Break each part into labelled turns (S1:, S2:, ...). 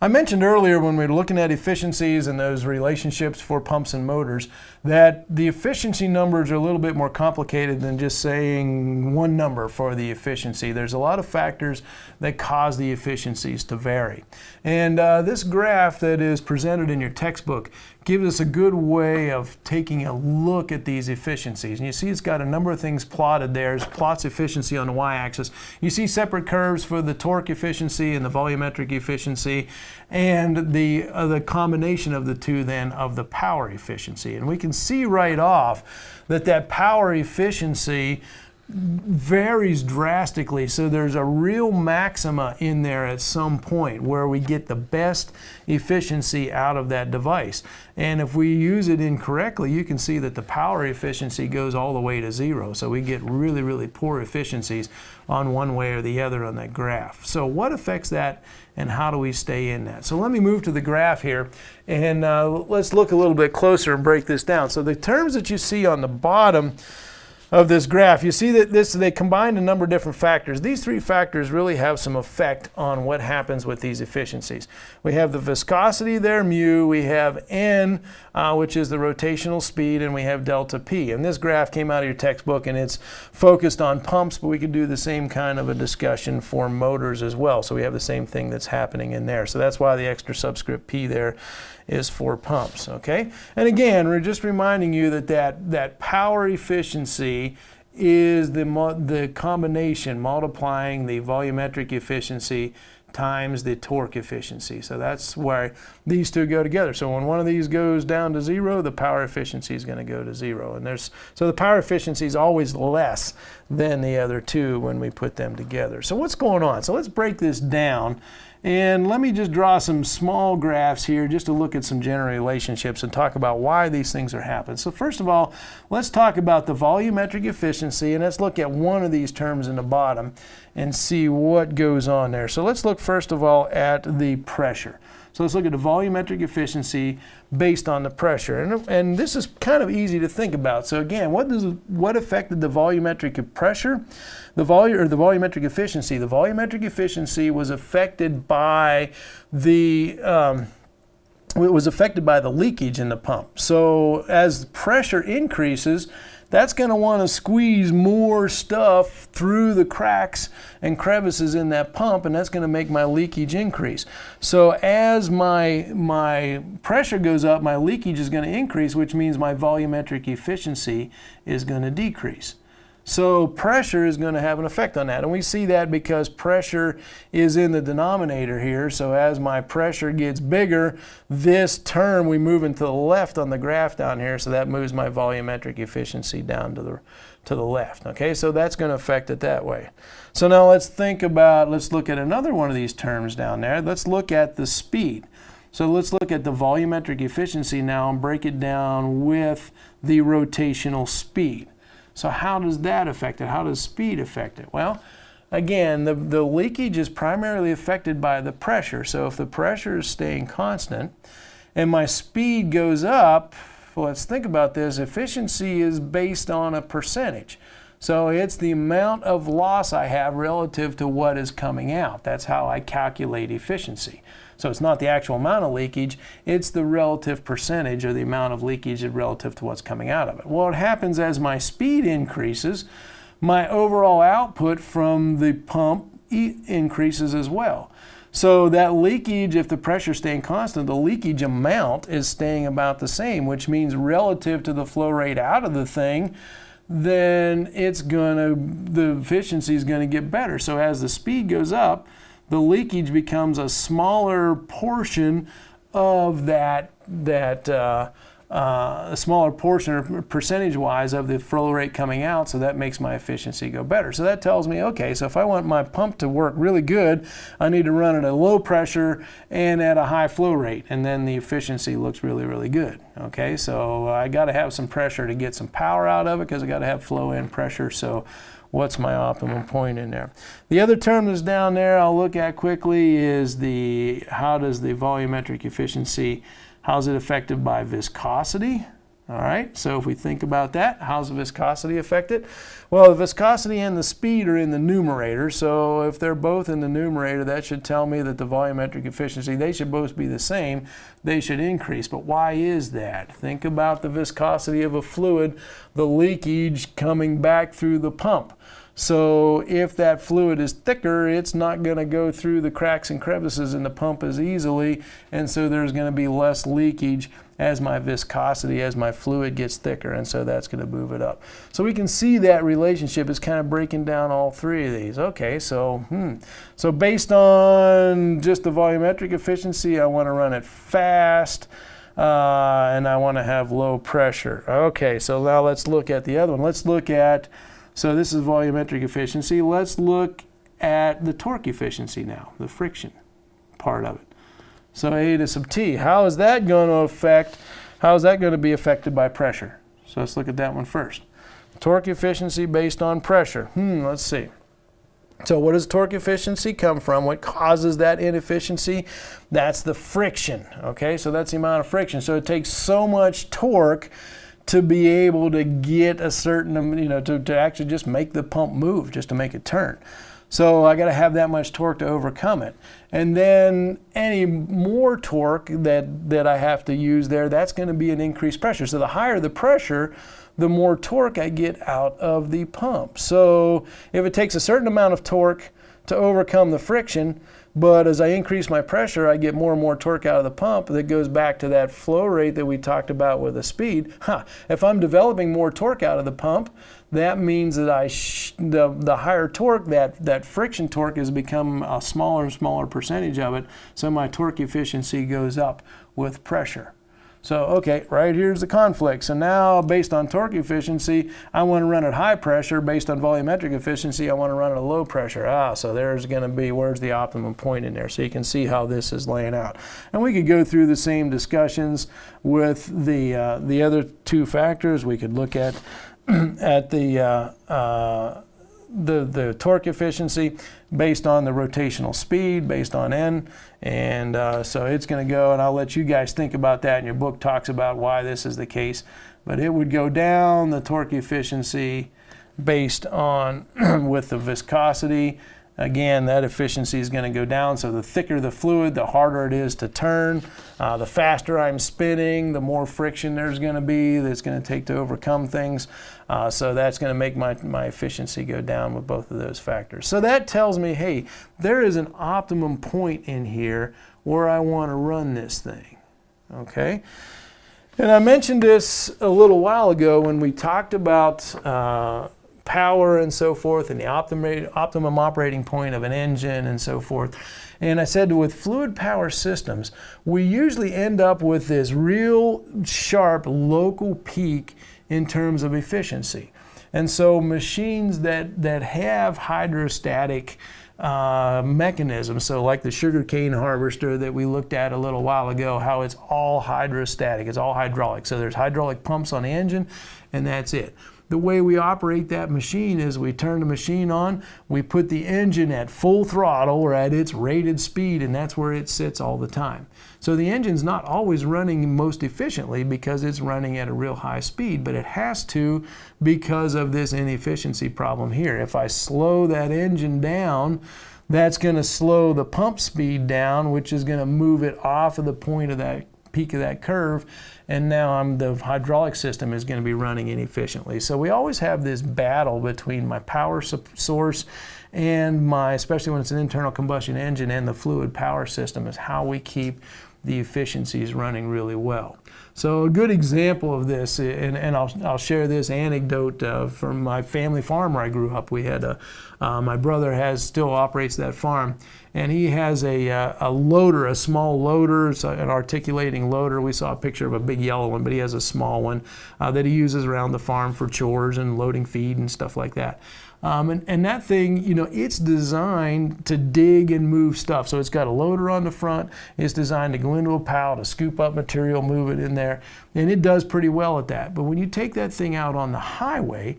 S1: I mentioned earlier when we were looking at efficiencies and those relationships for pumps and motors that the efficiency numbers are a little bit more complicated than just saying one number for the efficiency. There's a lot of factors that cause the efficiencies to vary. And this graph that is presented in your textbook gives us a good way of taking a look at these efficiencies. And you see it's got a number of things plotted there. It plots efficiency on the y-axis. You see separate curves for the torque efficiency and the volumetric efficiency, and the combination of the two then of the power efficiency. And we can see right off that that power efficiency varies drastically, so there's a real maxima in there at some point where we get the best efficiency out of that device. And if we use it incorrectly, you can see that the power efficiency goes all the way to zero, so we get really, really poor efficiencies on one way or the other on that graph. So what affects that, and how do we stay in that? So let me move to the graph here, and let's look a little bit closer and break this down. So the terms that you see on the bottom of this graph, you see that they combine a number of different factors. These three factors really have some effect on what happens with these efficiencies. We have the viscosity there, mu, we have N, which is the rotational speed, and we have delta P. And this graph came out of your textbook, and it's focused on pumps, but we could do the same kind of a discussion for motors as well. So we have the same thing that's happening in there. So that's why the extra subscript P there is for pumps, okay? And again, we're just reminding you that power efficiency is the combination multiplying the volumetric efficiency times the torque efficiency. So that's why these two go together. So when one of these goes down to zero, the power efficiency is going to go to zero. And so the power efficiency is always less than the other two when we put them together. So what's going on? So let's break this down. And let me just draw some small graphs here just to look at some general relationships and talk about why these things are happening. So first of all, let's talk about the volumetric efficiency, and let's look at one of these terms in the bottom and see what goes on there. So let's look first of all at the pressure. So let's look at the volumetric efficiency based on the pressure. And this is kind of easy to think about. So again, what affected the volumetric pressure? The volumetric efficiency. The volumetric efficiency was affected by the leakage in the pump. So as pressure increases, that's going to want to squeeze more stuff through the cracks and crevices in that pump, and that's going to make my leakage increase. So as my pressure goes up, my leakage is going to increase, which means my volumetric efficiency is going to decrease. So pressure is going to have an effect on that, and we see that because pressure is in the denominator here. So as my pressure gets bigger, this term we move into the left on the graph down here, so that moves my volumetric efficiency down to the left. Okay, so that's going to affect it that way. So now let's look at another one of these terms down there. Let's look at the speed. So let's look at the volumetric efficiency now and break it down with the rotational speed. So how does that affect it? How does speed affect it? Well, again, the leakage is primarily affected by the pressure. So if the pressure is staying constant and my speed goes up, well, let's think about this. Efficiency is based on a percentage. So it's the amount of loss I have relative to what is coming out. That's how I calculate efficiency. So it's not the actual amount of leakage, it's the relative percentage or the amount of leakage relative to what's coming out of it. Well, what happens as my speed increases, my overall output from the pump increases as well. So that leakage, if the pressure is staying constant, the leakage amount is staying about the same, which means relative to the flow rate out of the thing, then the efficiency is going to get better. So as the speed goes up, the leakage becomes a smaller portion of a smaller portion or percentage-wise of the flow rate coming out, so that makes my efficiency go better. So that tells me, okay, so if I want my pump to work really good, I need to run it at a low pressure and at a high flow rate, and then the efficiency looks really, really good. Okay, so I got to have some pressure to get some power out of it because I got to have flow and pressure. So what's my optimum point in there? The other term that's down there I'll look at quickly is how does the volumetric efficiency, how is it affected by viscosity? All right, so if we think about that, how's the viscosity affected? Well, the viscosity and the speed are in the numerator, so if they're both in the numerator, that should tell me that the volumetric efficiency, they should both be the same. They should increase, but why is that? Think about the viscosity of a fluid, the leakage coming back through the pump. So if that fluid is thicker, it's not going to go through the cracks and crevices in the pump as easily, and so there's going to be less leakage as my viscosity, as my fluid gets thicker, and so that's going to move it up. So we can see that relationship is kind of breaking down all three of these. Okay, so based on just the volumetric efficiency, I want to run it fast, and I want to have low pressure. Okay, so now let's look at the other one. Let's look at, so this is volumetric efficiency. Let's look at the torque efficiency now, the friction part of it. So A to sub T, how is that going to be affected by pressure? So let's look at that one first. Torque efficiency based on pressure. Let's see. So what does torque efficiency come from? What causes that inefficiency? That's the friction, okay? So that's the amount of friction. So it takes so much torque to be able to get a certain, to actually just make the pump move, just to make it turn. So I got to have that much torque to overcome it. And then any more torque that I have to use there, that's going to be an increased pressure. So the higher the pressure, the more torque I get out of the pump. So if it takes a certain amount of torque to overcome the friction, but as I increase my pressure, I get more and more torque out of the pump. That goes back to that flow rate that we talked about with the speed. If I'm developing more torque out of the pump, that means that the higher torque, that friction torque has become a smaller and smaller percentage of it, so my torque efficiency goes up with pressure. So, okay, right here's the conflict. So now, based on torque efficiency, I want to run at high pressure. Based on volumetric efficiency, I want to run at a low pressure. So there's going to be, where's the optimum point in there? So you can see how this is laying out. And we could go through the same discussions with the other two factors. We could look at the torque efficiency based on the rotational speed, based on N, and so it's going to go, and I'll let you guys think about that, and your book talks about why this is the case, but it would go down, the torque efficiency based on with the viscosity. Again, that efficiency is going to go down, so the thicker the fluid, the harder it is to turn. The faster I'm spinning, the more friction there's going to be that's going to take to overcome things. So that's going to make my efficiency go down with both of those factors. So that tells me, hey, there is an optimum point in here where I want to run this thing, okay? And I mentioned this a little while ago when we talked about power and so forth, and the optimum operating point of an engine and so forth. And I said with fluid power systems, we usually end up with this real sharp local peak in terms of efficiency. And so machines that have hydrostatic mechanisms, so like the sugarcane harvester that we looked at a little while ago, how it's all hydrostatic, it's all hydraulic. So there's hydraulic pumps on the engine, and that's it. The way we operate that machine is we turn the machine on, we put the engine at full throttle or at its rated speed, and that's where it sits all the time. So the engine's not always running most efficiently because it's running at a real high speed, but it has to because of this inefficiency problem here. If I slow that engine down, that's going to slow the pump speed down, which is going to move it off of the point of that peak of that curve, and now the hydraulic system is going to be running inefficiently. So we always have this battle between my power source and especially when it's an internal combustion engine, and the fluid power system is how we keep the efficiencies running really well. So a good example of this, and I'll share this anecdote from my family farm where I grew up. We had my brother still operates that farm, and he has a loader, a small loader, an articulating loader. We saw a picture of a big yellow one, but he has a small one that he uses around the farm for chores and loading feed and stuff like that. And that thing, it's designed to dig and move stuff. So it's got a loader on the front. It's designed to go into a pile, to scoop up material, move it in there. And it does pretty well at that. But when you take that thing out on the highway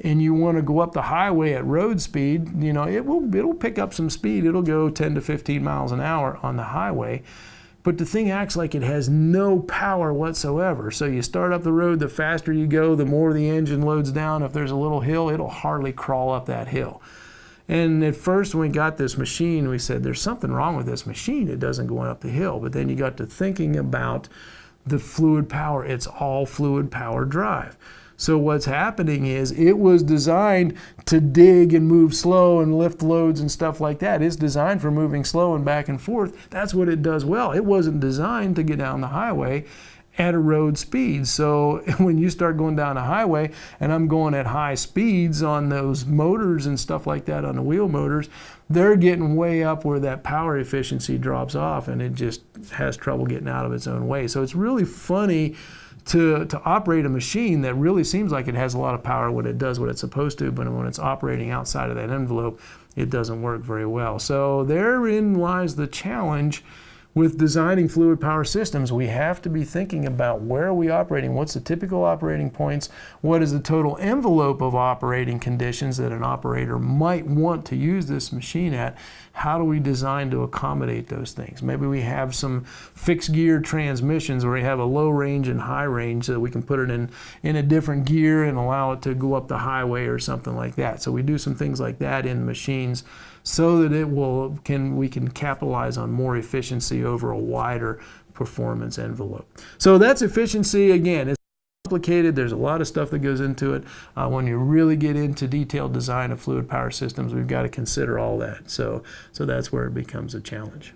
S1: and you want to go up the highway at road speed, it'll pick up some speed. It'll go 10 to 15 miles an hour on the highway. but the thing acts like it has no power whatsoever. So you start up the road, the faster you go, the more the engine loads down. If there's a little hill, it'll hardly crawl up that hill. And at first when we got this machine, we said, there's something wrong with this machine. It doesn't go up the hill. But then you got to thinking about the fluid power. It's all fluid power drive. So what's happening is it was designed to dig and move slow and lift loads and stuff like that. It's designed for moving slow and back and forth. That's what it does well. It wasn't designed to get down the highway at a road speed. So when you start going down a highway, and I'm going at high speeds on those motors and stuff like that, on the wheel motors, they're getting way up where that power efficiency drops off, and it just has trouble getting out of its own way. So it's really funny to operate a machine that really seems like it has a lot of power when it does what it's supposed to, but when it's operating outside of that envelope, it doesn't work very well. So therein lies the challenge with designing fluid power systems. We have to be thinking about where are we operating, what's the typical operating points, what is the total envelope of operating conditions that an operator might want to use this machine at. How do we design to accommodate those things? Maybe we have some fixed gear transmissions where we have a low range and high range so that we can put it in a different gear and allow it to go up the highway or something like that. So we do some things like that in machines so that we can capitalize on more efficiency over a wider performance envelope. So that's efficiency. Again, it's complicated. There's a lot of stuff that goes into it. When you really get into detailed design of fluid power systems, we've got to consider all that. So that's where it becomes a challenge.